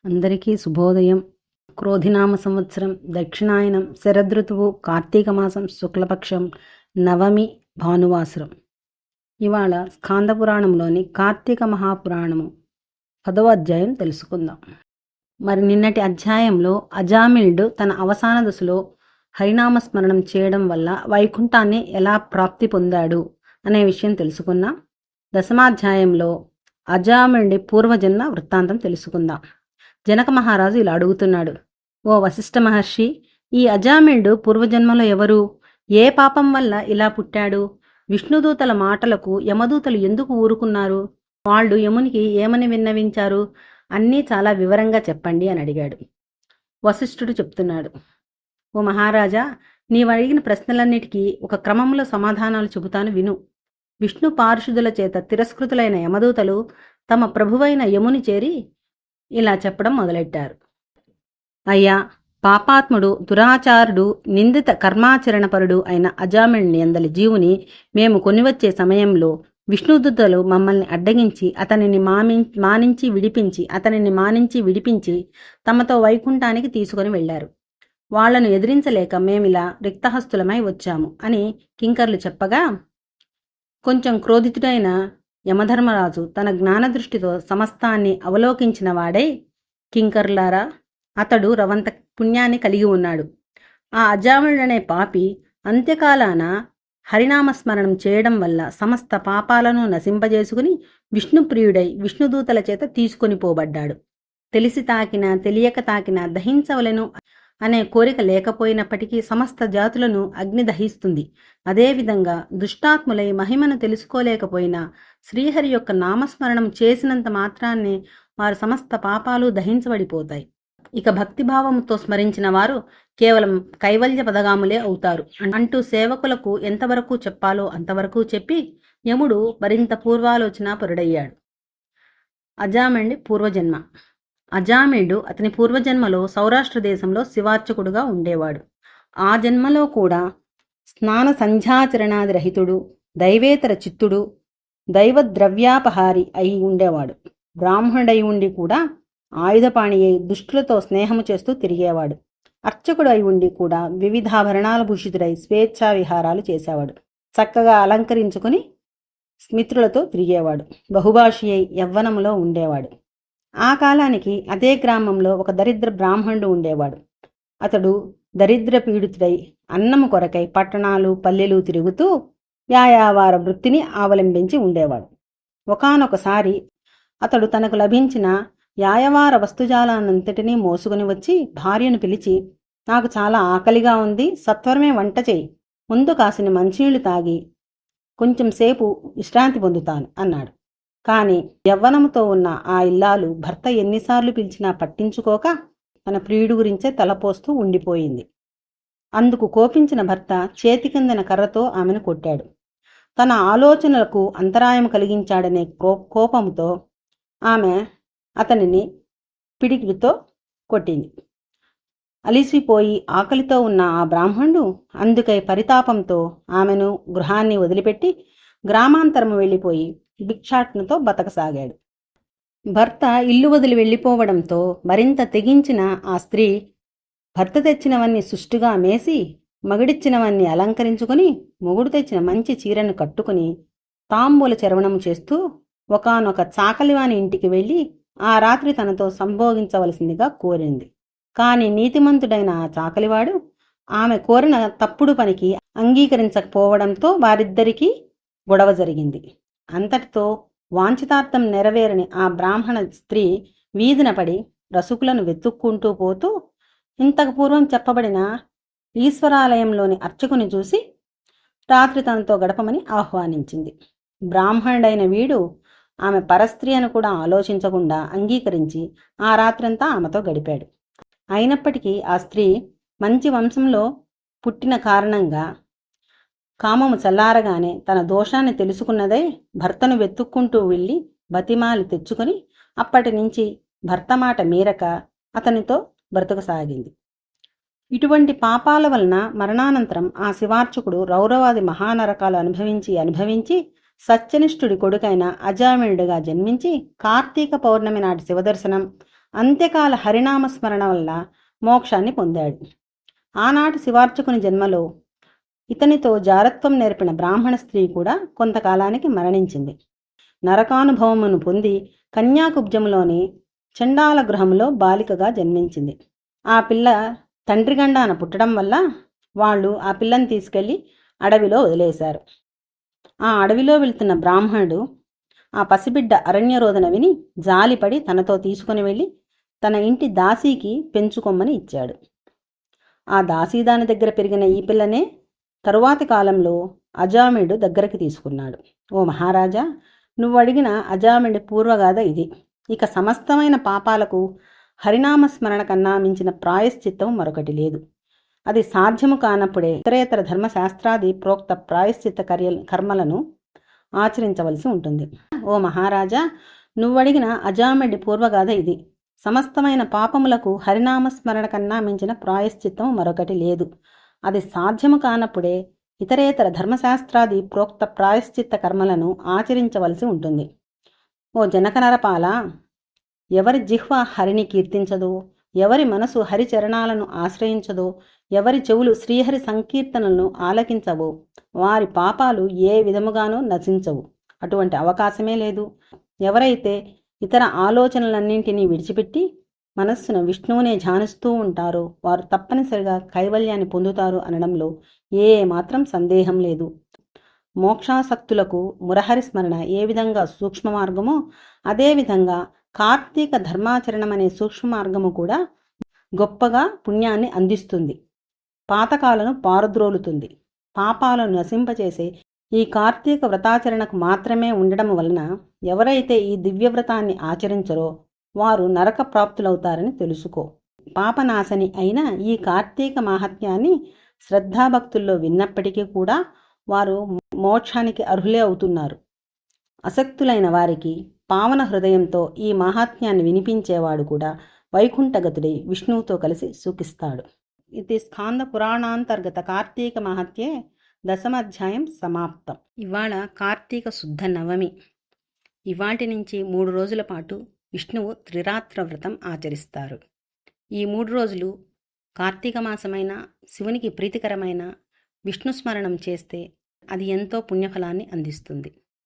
అందరికీ శుభోదయం. క్రోధినామ సంవత్సరం, దక్షిణాయనం, శరదృతువు, కార్తీక మాసం, శుక్లపక్షం, నవమి, భానువాసరం. ఇవాళ స్కాంద పురాణంలోని కార్తీక మహాపురాణము 10వ అధ్యాయం తెలుసుకుందాం. మరి నిన్నటి అధ్యాయంలో అజామిళుడు తన అవసాన దశలో హరినామస్మరణం చేయడం వల్ల వైకుంఠాన్ని ఎలా ప్రాప్తి పొందాడు అనే విషయం తెలుసుకున్నాం. దశమాధ్యాయంలో అజామిళుడి పూర్వజన్మ వృత్తాంతం తెలుసుకుందాం. జనక మహారాజు ఇలా అడుగుతున్నాడు: ఓ వశిష్ఠ మహర్షి, ఈ అజామిళుడు పూర్వజన్మలో ఎవరు? ఏ పాపం వల్ల ఇలా పుట్టాడు? విష్ణుదూతల మాటలకు యమదూతలు ఎందుకు ఊరుకున్నారు? వాళ్ళు యమునికి ఏమని విన్నవించారు? అన్నీ చాలా వివరంగా చెప్పండి అని అడిగాడు. వశిష్ఠుడు చెప్తున్నాడు: ఓ మహారాజా, నీవు అడిగిన ప్రశ్నలన్నిటికీ ఒక క్రమంలో సమాధానాలు చెబుతాను, విను. విష్ణు పార్షుదుల చేత తిరస్కృతులైన యమదూతలు తమ ప్రభువైన యముని చేరి ఇలా చెప్పడం మొదలెట్టారు: అయ్యా, పాపాత్ముడు, దురాచారుడు, నిందిత కర్మాచరణపరుడు అయిన అజామిళుని అందలి జీవుని మేము కొనివచ్చే సమయంలో విష్ణుదూతలు మమ్మల్ని అడ్డగించి అతనిని మానించి విడిపించి తమతో వైకుంఠానికి తీసుకొని వెళ్లారు. వాళ్లను ఎదిరించలేక మేమిలా రిక్తహస్తులమై వచ్చాము అని కింకర్లు చెప్పగా, కొంచెం క్రోధితుడైన యమధర్మరాజు తన జ్ఞానదృష్టితో సమస్తాన్ని అవలోకించిన వాడై, కింకర్లారా, అతడు రవంత పుణ్యాన్ని కలిగి ఉన్నాడు. ఆ అజామిళుడనే పాపి అంత్యకాలాన హరినామస్మరణం చేయడం వల్ల సమస్త పాపాలను నశింపజేసుకుని విష్ణుప్రియుడై విష్ణుదూతల చేత తీసుకొని పోబడ్డాడు. తెలిసి తాకినా తెలియక తాకినా దహించవలెను అనే కోరిక లేకపోయినప్పటికీ సమస్త జాతులను అగ్ని దహిస్తుంది. అదేవిధంగా దుష్టాత్ములై మహిమను తెలుసుకోలేకపోయినా శ్రీహరి యొక్క నామస్మరణం చేసినంత మాత్రాన్నే వారు సమస్త పాపాలు దహించబడిపోతాయి. ఇక భక్తిభావంతో స్మరించిన వారు కేవలం కైవల్య పదగాములే అవుతారు అంటూ సేవకులకు ఎంతవరకు చెప్పాలో అంతవరకు చెప్పి యముడు మరింత పూర్వాలోచన పరుడయ్యాడు. అజామిళుడి పూర్వజన్మ. అజామిళుడు అతని పూర్వజన్మలో సౌరాష్ట్ర దేశంలో శివార్చకుడుగా ఉండేవాడు. ఆ జన్మలో కూడా స్నాన సంధ్యాచరణాది రహితుడు, దైవేతర చిత్తుడు, దైవద్రవ్యాపహారి అయి ఉండేవాడు. బ్రాహ్మణుడై ఉండి కూడా ఆయుధపాణి అయి దుష్టులతో స్నేహము చేస్తూ తిరిగేవాడు. అర్చకుడు అయి ఉండి కూడా వివిధాభరణాల భూషితుడై స్వేచ్ఛా విహారాలు చేసేవాడు. చక్కగా అలంకరించుకుని స్మిత్రులతో తిరిగేవాడు. బహుభాషి అయి యవ్వనములో ఉండేవాడు. ఆ కాలానికి అదే గ్రామంలో ఒక దరిద్ర బ్రాహ్మణుడు ఉండేవాడు. అతడు దరిద్ర పీడితుడై అన్నము కొరకై పట్టణాలు పల్లెలు తిరుగుతూ యాయావార వృత్తిని అవలంబించి ఉండేవాడు. ఒకానొకసారి అతడు తనకు లభించిన యాయవార వస్తుజాలానంతటినీ మోసుకుని వచ్చి భార్యను పిలిచి, నాకు చాలా ఆకలిగా ఉంది, సత్వరమే వంట చేయి, ముందు కాసిన మంచినీళ్లు తాగి కొంచెం సేపు విశ్రాంతి పొందుతాను అన్నాడు. కాని యవ్వనముతో ఉన్న ఆ ఇల్లాలు భర్త ఎన్నిసార్లు పిలిచినా పట్టించుకోక తన ప్రియుడు గురించే తలపోస్తూ ఉండిపోయింది. అందుకు కోపించిన భర్త చేతి కిందన కర్రతో ఆమెను కొట్టాడు. తన ఆలోచనలకు అంతరాయం కలిగించాడనే కోపంతో ఆమె అతనిని పిడికిడితో కొట్టింది. అలిసిపోయి ఆకలితో ఉన్న ఆ బ్రాహ్మణుడు అందుకై పరితాపంతో ఆమెను గృహాన్ని వదిలిపెట్టి గ్రామాంతరము వెళ్ళిపోయి భిక్షాటనతో బతకసాగాడు. భర్త ఇల్లు వదిలి వెళ్ళిపోవడంతో మరింత తెగించిన ఆ స్త్రీ భర్త తెచ్చినవన్నీ సుష్టుగా మేసి, మగుడిచ్చినవన్నీ అలంకరించుకుని, మొగుడు తెచ్చిన మంచి చీరను కట్టుకుని తాంబూల చరవణము చేస్తూ ఒకానొక చాకలివాని ఇంటికి వెళ్ళి ఆ రాత్రి తనతో సంభోగించవలసిందిగా కోరింది. కాని నీతిమంతుడైన ఆ చాకలివాడు ఆమె కోరిన తప్పుడు పనికి అంగీకరించకపోవడంతో వారిద్దరికీ గొడవ జరిగింది. అంతటితో వాంఛితార్థం నెరవేరని ఆ బ్రాహ్మణ స్త్రీ వీధిన పడి రసుకులను వెతుక్కుంటూ పోతూ ఇంతకు పూర్వం చెప్పబడిన ఈశ్వరాలయంలోని అర్చకుని చూసి రాత్రి తనతో గడపమని ఆహ్వానించింది. బ్రాహ్మణుడైన వీడు ఆమె పరస్త్రీ అని కూడా ఆలోచించకుండా అంగీకరించి ఆ రాత్రంతా ఆమెతో గడిపాడు. అయినప్పటికీ ఆ స్త్రీ మంచి వంశంలో పుట్టిన కారణంగా కామము చల్లారగానే తన దోషాన్ని తెలుసుకున్నదై భర్తను వెతుక్కుంటూ వెళ్ళి బతిమాలి తెచ్చుకొని అప్పటి నుంచి భర్త మాట మీరక అతనితో బ్రతకసాగింది. ఇటువంటి పాపాల వలన మరణానంతరం ఆ శివార్చకుడు రౌరవాది మహానరకాలు అనుభవించి సత్యనిష్ఠుడి కొడుకైన అజామిళుడిగా జన్మించి కార్తీక పౌర్ణమి నాటి శివదర్శనం, అంత్యకాల హరినామస్మరణ వల్ల మోక్షాన్ని పొందాడు. ఆనాటి శివార్చకుని జన్మలో ఇతనితో జారత్వం నేర్పిన బ్రాహ్మణ స్త్రీ కూడా కొంతకాలానికి మరణించింది. నరకానుభవమును పొంది కన్యాకుబ్జంలోని చండాల గృహంలో బాలికగా జన్మించింది. ఆ పిల్ల తండ్రి గండాన పుట్టడం వల్ల వాళ్ళు ఆ పిల్లని తీసుకెళ్లి అడవిలో వదిలేశారు. ఆ అడవిలో వెళ్తున్న బ్రాహ్మణుడు ఆ పసిబిడ్డ అరణ్యరోదన విని జాలిపడి తనతో తీసుకుని వెళ్ళి తన ఇంటి దాసీకి పెంచుకొమ్మని ఇచ్చాడు. ఆ దాసీదాని దగ్గర పెరిగిన ఈ పిల్లనే తరువాతి కాలంలో అజామిళుడు దగ్గరికి తీసుకున్నాడు. ఓ మహారాజా, నువ్వు అడిగిన అజామిళుడి పూర్వగాథ ఇది. ఇక సమస్తమైన పాపాలకు హరినామస్మరణ కన్నా మించిన ప్రాయశ్చిత్తం మరొకటి లేదు. అది సాధ్యము కానప్పుడే ఇతరేతర ధర్మశాస్త్రాది ప్రోక్త ప్రాయశ్చిత్త కర్మలను ఆచరించవలసి ఉంటుంది. ఓ మహారాజా, నువ్వడిగిన అజామిళుడి పూర్వగాథ ఇది. సమస్తమైన పాపములకు హరినామస్మరణ కన్నా మించిన ప్రాయశ్చిత్తం మరొకటి లేదు. అది సాధ్యము కానప్పుడే ఇతరేతర ధర్మశాస్త్రాది ప్రోక్త ప్రాయశ్చిత్త కర్మలను ఆచరించవలసి ఉంటుంది. ఓ జనకనరపాల, ఎవరి జిహ్వ హరిని కీర్తించదో, ఎవరి మనసు హరిచరణాలను ఆశ్రయించదో, ఎవరి చెవులు శ్రీహరి సంకీర్తనలను ఆలకించవో వారి పాపాలు ఏ విధముగానూ నశించవు. అటువంటి అవకాశమే లేదు. ఎవరైతే ఇతర ఆలోచనలన్నింటినీ విడిచిపెట్టి మనస్సున విష్ణువునే ధ్యానిస్తూ ఉంటారో వారు తప్పనిసరిగా కైవల్యాన్ని పొందుతారు అనడంలో ఏ మాత్రం సందేహం లేదు. మోక్షాసక్తులకు మురహరి స్మరణ ఏ విధంగా సూక్ష్మ మార్గమో అదేవిధంగా కార్తీక ధర్మాచరణం అనే సూక్ష్మ మార్గము కూడా గొప్పగా పుణ్యాన్ని అందిస్తుంది, పాతకాలను పారద్రోలుతుంది. పాపాలను నశింపచేసే ఈ కార్తీక వ్రతాచరణకు మాత్రమే ఉండడం వలన ఎవరైతే ఈ దివ్యవ్రతాన్ని ఆచరించరో వారు నరక ప్రాప్తులవుతారని తెలుసుకో. పాపనాశని అయిన ఈ కార్తీక మాహాత్మ్యాన్ని శ్రద్ధాభక్తుల్లో విన్నప్పటికీ కూడా వారు మోక్షానికి అర్హులే అవుతున్నారు. అసక్తులైన వారికి పావన హృదయంతో ఈ మాహాత్మ్యాన్ని వినిపించేవాడు కూడా వైకుంఠగతుడై విష్ణువుతో కలిసి సుఖిస్తాడు. ఇది స్కాంద పురాణాంతర్గత కార్తీక మహత్యే దశమాధ్యాయం సమాప్తం. ఇవాళ కార్తీక శుద్ధ నవమి. ఇవాటి నుంచి 3 రోజుల పాటు విష్ణువు త్రిరాత్ర వ్రతం ఆచరిస్తారు. ఈ 3 రోజులు కార్తీక మాసమైన శివునికి ప్రీతికరమైన విష్ణుస్మరణం చేస్తే అది ఎంతో పుణ్యఫలాన్ని అందిస్తుంది.